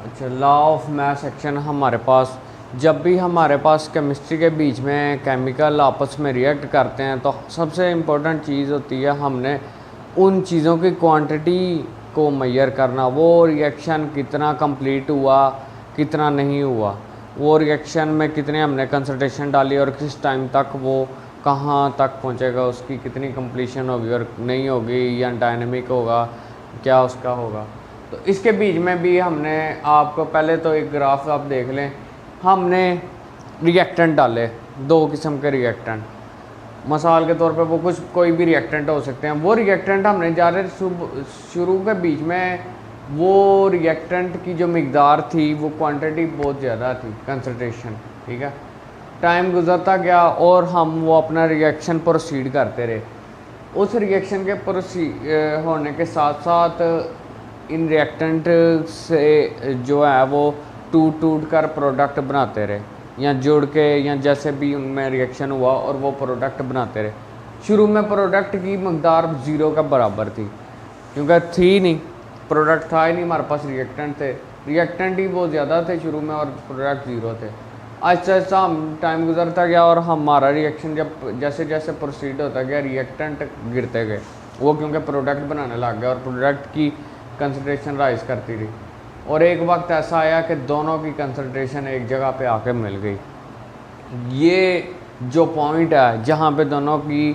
अच्छा, law of mass action हमारे पास, जब भी हमारे पास केमिस्ट्री के बीच में केमिकल आपस में रिएक्ट करते हैं तो सबसे इम्पोर्टेंट चीज़ होती है हमने उन चीज़ों की क्वांटिटी को मेजर करना। वो रिएक्शन कितना कंप्लीट हुआ, कितना नहीं हुआ, वो रिएक्शन में कितने हमने कंसंट्रेशन डाली और किस टाइम तक वो कहाँ तक पहुँचेगा, उसकी कितनी कंप्लीशन होगी और नहीं होगी, या डायनेमिक होगा, क्या उसका होगा। तो इसके बीच में भी हमने आपको पहले तो एक ग्राफ आप देख लें, हमने रिएक्टेंट डाले, दो किस्म के रिएक्टेंट, मिसाल के तौर पे वो कुछ कोई भी रिएक्टेंट हो सकते हैं। वो रिएक्टेंट हमने ज़्यादा शुरू के बीच में वो रिएक्टेंट की जो मिकदार थी वो क्वांटिटी बहुत ज़्यादा थी, कंसंट्रेशन, ठीक है। टाइम गुजरता गया और हम वो अपना रिएक्शन प्रोसीड करते रहे। उस रिएक्शन के होने के साथ साथ इन रिएक्टेंट से जो है वो टूट कर प्रोडक्ट बनाते रहे, या जुड़ के, या जैसे भी उनमें रिएक्शन हुआ और वो प्रोडक्ट बनाते रहे। शुरू में प्रोडक्ट की मकदार 0 का बराबर थी, क्योंकि थी नहीं, प्रोडक्ट था ही नहीं हमारे पास, रिएक्टेंट थे, रिएक्टेंट ही बहुत ज़्यादा थे शुरू में और प्रोडक्ट 0 थे। आहिस्ता आहिस्ता हम टाइम गुजरता गया और हमारा रिएक्शन जब जैसे जैसे प्रोसीड होता गया रिएक्टेंट गिरते गए, वो क्योंकि प्रोडक्ट बनाने लग गया और प्रोडक्ट की कंसंट्रेशन राइज करती रही। और एक वक्त ऐसा आया कि दोनों की कंसंट्रेशन एक जगह पे आके मिल गई। ये जो पॉइंट है जहाँ पे दोनों की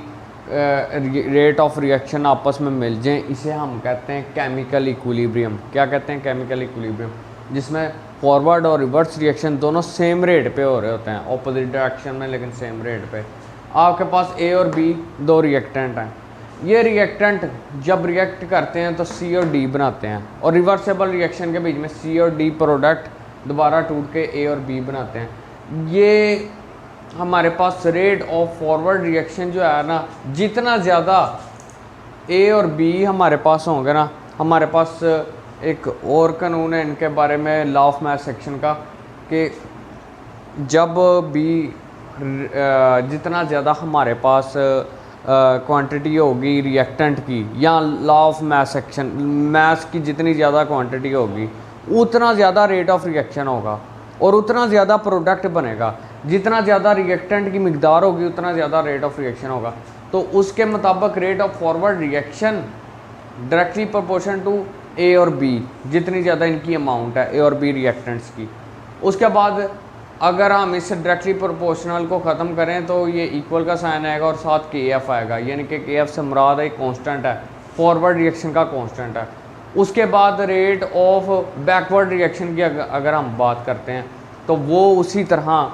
रेट ऑफ रिएक्शन आपस में मिल जाए, इसे हम कहते हैं केमिकल इक्विलिब्रियम। क्या कहते हैं? केमिकल इक्विलिब्रियम, जिसमें फॉरवर्ड और रिवर्स रिएक्शन दोनों सेम रेट पे हो रहे होते हैं, ऑपोजिट डायरेक्शन में लेकिन सेम रेट पे। आपके पास ए और बी दो रिएक्टेंट हैं। ये रिएक्टेंट जब रिएक्ट करते हैं तो सी और डी बनाते हैं, और रिवर्सेबल रिएक्शन के बीच में सी और डी प्रोडक्ट दोबारा टूट के ए और बी बनाते हैं। ये हमारे पास रेट ऑफ फॉरवर्ड रिएक्शन जो है ना, जितना ज़्यादा ए और बी हमारे पास होंगे ना, हमारे पास एक और कानून है इनके बारे में, लॉ ऑफ मास एक्शन का, कि जब भी जितना ज़्यादा हमारे पास क्वांटिटी होगी रिएक्टेंट की, या लॉ ऑफ मास एक्शन, मास की जितनी ज़्यादा क्वांटिटी होगी उतना ज़्यादा रेट ऑफ रिएक्शन होगा और उतना ज़्यादा प्रोडक्ट बनेगा। जितना ज़्यादा रिएक्टेंट की मिकदार होगी उतना ज़्यादा रेट ऑफ रिएक्शन होगा। तो उसके मुताबिक rate of forward reaction directly proportion to A और बी, जितनी ज़्यादा इनकी अमाउंट है ए और बी रिएक्टेंट्स की। उसके बाद अगर हम इस डायरेक्टली प्रोपोर्शनल को ख़त्म करें तो ये इक्वल का साइन आएगा और साथ के एफ आएगा, यानी कि के एफ से मुराद एक कांस्टेंट है, फॉरवर्ड रिएक्शन का कांस्टेंट है। उसके बाद रेट ऑफ बैकवर्ड रिएक्शन की अगर हम बात करते हैं तो वो उसी तरह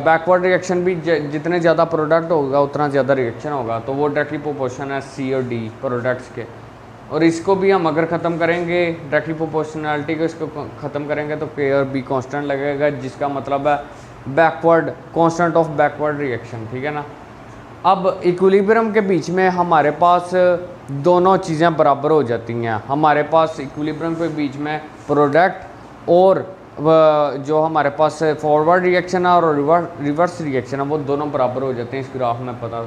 बैकवर्ड रिएक्शन भी जितने ज़्यादा प्रोडक्ट होगा उतना ज़्यादा रिएक्शन होगा, तो वो डायरेक्टली प्रोपोर्शन है सी और डी प्रोडक्ट्स के। और इसको भी हम अगर ख़त्म करेंगे, डायरेक्टली प्रोपोर्शनलिटी को इसको ख़त्म करेंगे तो के और बी कांस्टेंट लगेगा, जिसका मतलब है backward, constant of backward reaction, ठीक है ना। अब इक्विलिब्रियम के बीच में हमारे पास दोनों चीज़ें बराबर हो जाती हैं। हमारे पास इक्विलिब्रियम के बीच में प्रोडक्ट और जो हमारे पास फॉरवर्ड रिएक्शन है और रिवर्स रिएक्शन है वो दोनों बराबर हो जाते हैं, इस ग्राफ में पता।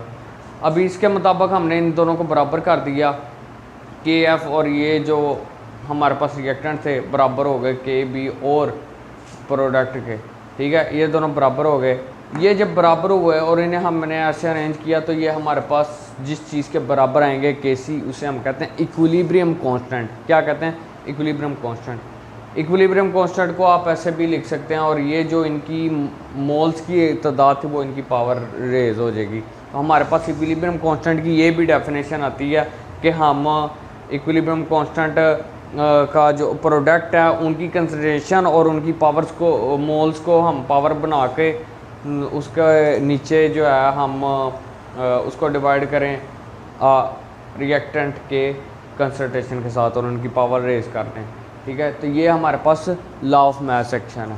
अभी इसके मुताबिक हमने इन दोनों को बराबर कर दिया, के एफ और ये जो हमारे पास रिएक्टेंट थे बराबर हो गए के बी और प्रोडक्ट के, ठीक है, ये दोनों बराबर हो गए। ये जब बराबर हुए और इन्हें हमने ऐसे अरेंज किया तो ये हमारे पास जिस चीज़ के बराबर आएंगे के सी, उसे हम कहते हैं इक्विलिब्रियम कांस्टेंट। क्या कहते हैं? Equilibrium constant. इक्विलिब्रियम कांस्टेंट को आप ऐसे भी लिख सकते हैं, और ये जो इनकी मोल्स की तादाद थी वो इनकी पावर रेज हो जाएगी। तो हमारे पास इक्विलिब्रियम कांस्टेंट की ये भी डेफिनेशन आती है कि हम इक्विलिब्रियम कांस्टेंट का जो प्रोडक्ट है उनकी कंसंट्रेशन और उनकी पावर्स को, मोल्स को हम पावर बना के उसके नीचे जो है हम उसको डिवाइड करें रिएक्टेंट के कंसंट्रेशन के साथ और उनकी पावर रेज करते हैं, ठीक है। तो ये हमारे पास लॉ ऑफ मास एक्शन है।